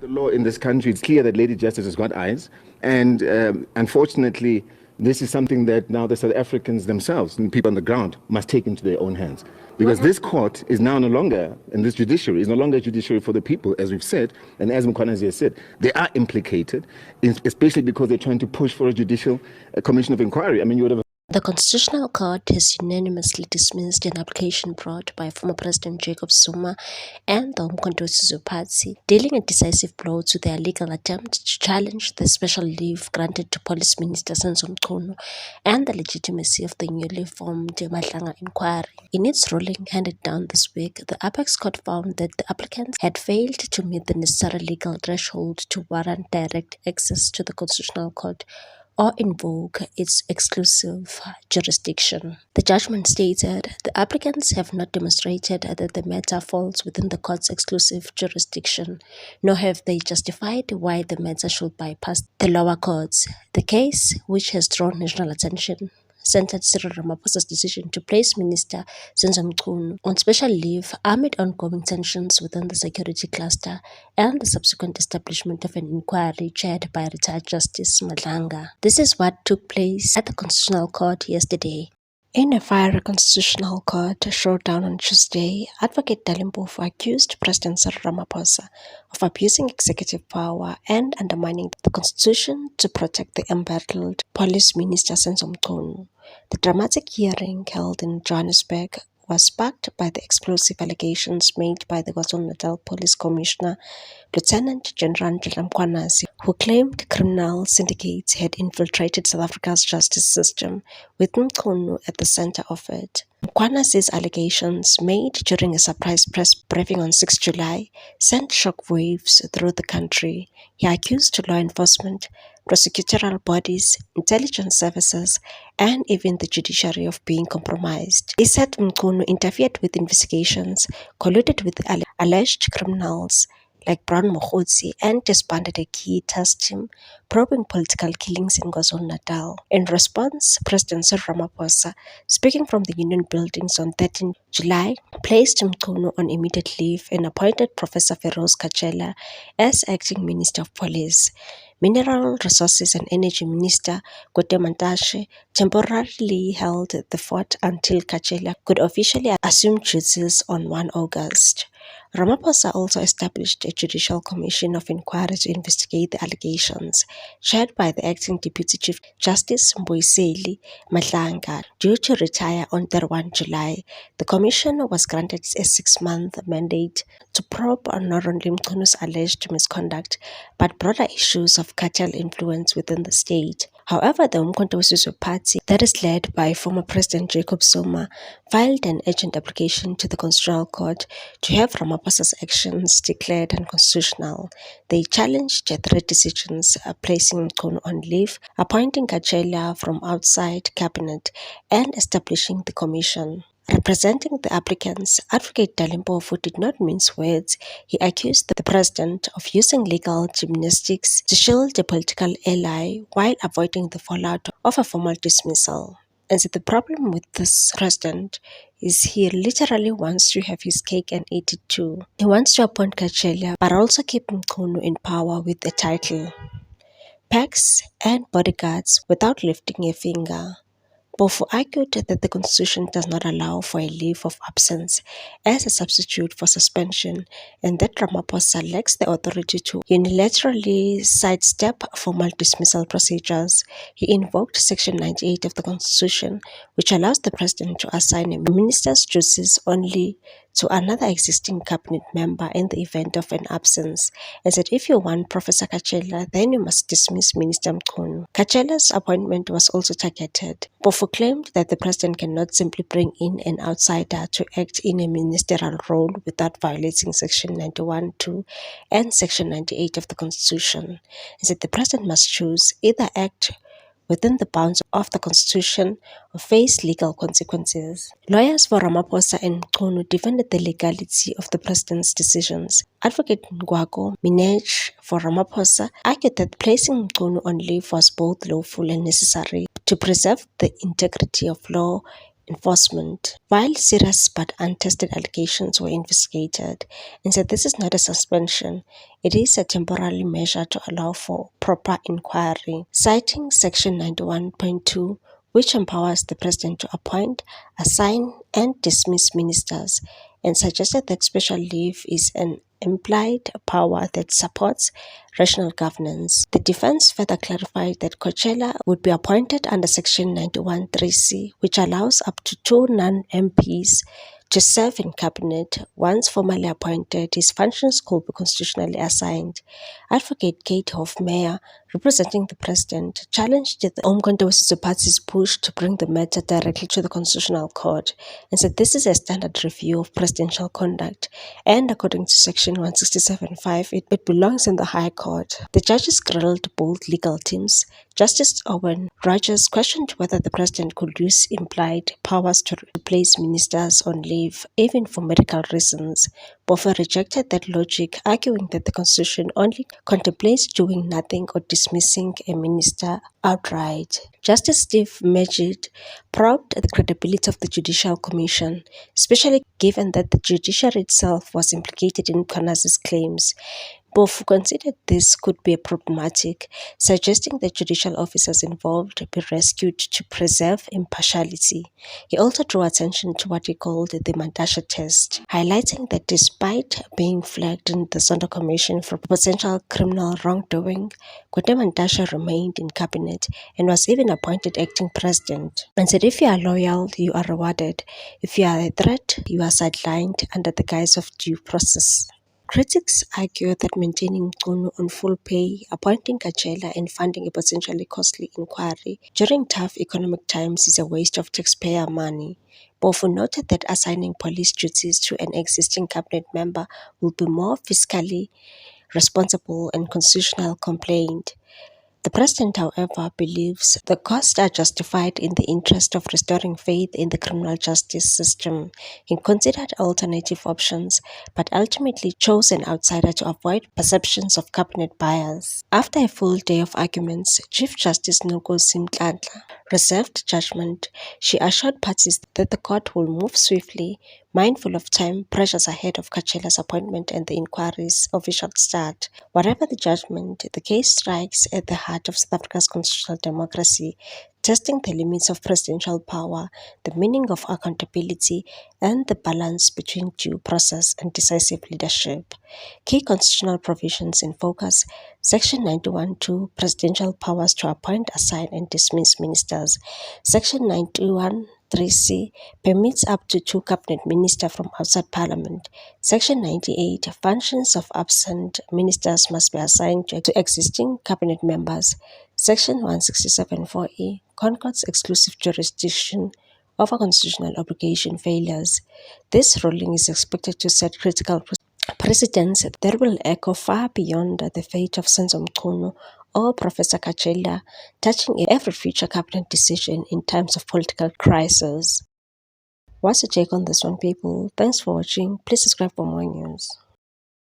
The law in this country, it's clear that Lady Justice has got eyes. And unfortunately, this is something that now the South Africans themselves and people on the ground must take into their own hands. Because this court is now no longer, and this judiciary is no longer a judiciary for the people, as we've said, and as Mkhwanazi has said. They are implicated, especially because they're trying to push for a judicial commission of inquiry. I mean, you would have. The Constitutional Court has unanimously dismissed an application brought by former President Jacob Zuma and the Umkhonto weSizwe Party, dealing a decisive blow to their legal attempt to challenge the special leave granted to Police Minister Senzo Mchunu and the legitimacy of the newly formed Mahlanga inquiry. In its ruling handed down this week, the Apex Court found that the applicants had failed to meet the necessary legal threshold to warrant direct access to the Constitutional Court or invoke its exclusive jurisdiction. The judgment stated the applicants have not demonstrated that the matter falls within the court's exclusive jurisdiction, nor have they justified why the matter should bypass the lower courts. The case, which has drawn national attention, centered Cyril Ramaphosa's decision to place Minister Senzo Mchunu on special leave amid ongoing tensions within the security cluster and the subsequent establishment of an inquiry chaired by retired Justice Mahlanga. This is what took place at the Constitutional Court yesterday. In a fiery Constitutional Court showdown on Tuesday, Advocate Dali Mpofu accused President Cyril Ramaphosa of abusing executive power and undermining the Constitution to protect the embattled Police Minister Senzo Mchunu. The dramatic hearing held in Johannesburg was sparked by the explosive allegations made by the KwaZulu-Natal Police Commissioner, Lieutenant General Ndlela Mkhwanazi, who claimed criminal syndicates had infiltrated South Africa's justice system, with Mchunu at the center of it. Mkhwanazi's allegations, made during a surprise press briefing on 6 July, sent shockwaves through the country. He accused law enforcement, prosecutorial bodies, intelligence services, and even the judiciary of being compromised. He said Mchunu interfered with investigations, colluded with alleged criminals like Brown Mokhotsi, and disbanded a key task team probing political killings in KwaZulu-Natal. In response, President Cyril Ramaphosa, speaking from the Union Buildings on 13 July, placed Mchunu on immediate leave and appointed Professor Feroz Kachela as acting Minister of Police. Mineral Resources and Energy Minister Gwede Mantashe temporarily held the fort until Kachela could officially assume duties on 1 August. Ramaphosa also established a judicial commission of inquiry to investigate the allegations, chaired by the acting Deputy Chief Justice Mbuyiseni Mahlanga. Due to retire on 31 July, the commission was granted a 6-month mandate to probe not only Mchunu's alleged misconduct, but broader issues of cartel influence within the state. However, the Umkhonto weSizwe Party, that is led by former President Jacob Zuma, filed an urgent application to the Constitutional Court to have Ramaphosa's actions declared unconstitutional. They challenged 3 decisions, placing Mchunu on leave, appointing Kachela from outside cabinet, and establishing the commission. Representing the applicants, Advocate Dali Mpofu did not mince words. He accused the president of using legal gymnastics to shield a political ally while avoiding the fallout of a formal dismissal. And so the problem with this president is he literally wants to have his cake and eat it too. He wants to appoint Kachela, but also keep Mchunu in power with a title, packs and bodyguards without lifting a finger. Mpofu argued that the Constitution does not allow for a leave of absence as a substitute for suspension, and that Ramaphosa lacks the authority to unilaterally sidestep formal dismissal procedures. He invoked Section 98 of the Constitution, which allows the President to assign a minister's duties only to another existing cabinet member in the event of an absence, and said if you want Professor Kachela, then you must dismiss Minister Mchunu. Kachela's appointment was also targeted. Mpofu claimed that the president cannot simply bring in an outsider to act in a ministerial role without violating Section 91(2) and Section 98 of the Constitution. He said the president must choose either act within the bounds of the Constitution or face legal consequences. Lawyers for Ramaphosa and Mchunu defended the legality of the president's decisions. Advocate Ngwako Minej for Ramaphosa argued that placing Mchunu on leave was both lawful and necessary to preserve the integrity of law enforcement, while serious but untested allegations were investigated, and said this is not a suspension, it is a temporary measure to allow for proper inquiry, citing Section 91.2, which empowers the President to appoint, assign, and dismiss ministers, and suggested that special leave is an implied power that supports rational governance. The defense further clarified that Coachella would be appointed under Section 91(3)(c), which allows up to 2 non-MPs to serve in cabinet. Once formally appointed, his functions could be constitutionally assigned. Advocate Kate Hofmeyr, representing the president, challenged the Umkhonto we Sizwe Party's push to bring the matter directly to the Constitutional Court and said this is a standard review of presidential conduct, and according to Section 167(5), it belongs in the High Court. The judges grilled both legal teams. Justice Owen Rogers questioned whether the president could use implied powers to place ministers on leave, even for medical reasons. Boffa rejected that logic, arguing that the Constitution only contemplates doing nothing or dismissing a minister outright. Justice Steve Majid probed the credibility of the Judicial Commission, especially given that the judiciary itself was implicated in Mkhwanazi's claims. Both considered this could be problematic, suggesting that judicial officers involved be rescued to preserve impartiality. He also drew attention to what he called the Mantashe test, highlighting that despite being flagged in the Zondo Commission for potential criminal wrongdoing, Gwede Mantashe remained in cabinet and was even appointed acting president, and said if you are loyal, you are rewarded. If you are a threat, you are sidelined under the guise of due process. Critics argue that maintaining Mchunu on full pay, appointing Coachella, and funding a potentially costly inquiry during tough economic times is a waste of taxpayer money. Bofu noted that assigning police duties to an existing cabinet member will be more fiscally responsible and constitutional complaint. The president, however, believes the costs are justified in the interest of restoring faith in the criminal justice system. He considered alternative options, but ultimately chose an outsider to avoid perceptions of cabinet bias. After a full day of arguments, Chief Justice Nonkosi Mhlantla reserved judgment. She assured parties that the court will move swiftly, mindful of time pressures ahead of Coachella's appointment and the inquiry's official start. Whatever the judgment, the case strikes at the heart of South Africa's constitutional democracy, testing the limits of presidential power, the meaning of accountability, and the balance between due process and decisive leadership. Key constitutional provisions in focus: Section 91(2), presidential powers to appoint, assign, and dismiss ministers. Section 91(3)(c) permits up to 2 cabinet ministers from outside parliament. Section 98, functions of absent ministers must be assigned to existing cabinet members. Section 167(4)(e), ConCourt's exclusive jurisdiction over constitutional obligation failures. This ruling is expected to set critical precedents that will echo far beyond the fate of Senzo Mchunu or Professor Coachella, touching every future cabinet decision in times of political crisis. What's your take on this one, people? Thanks for watching. Please subscribe for more news.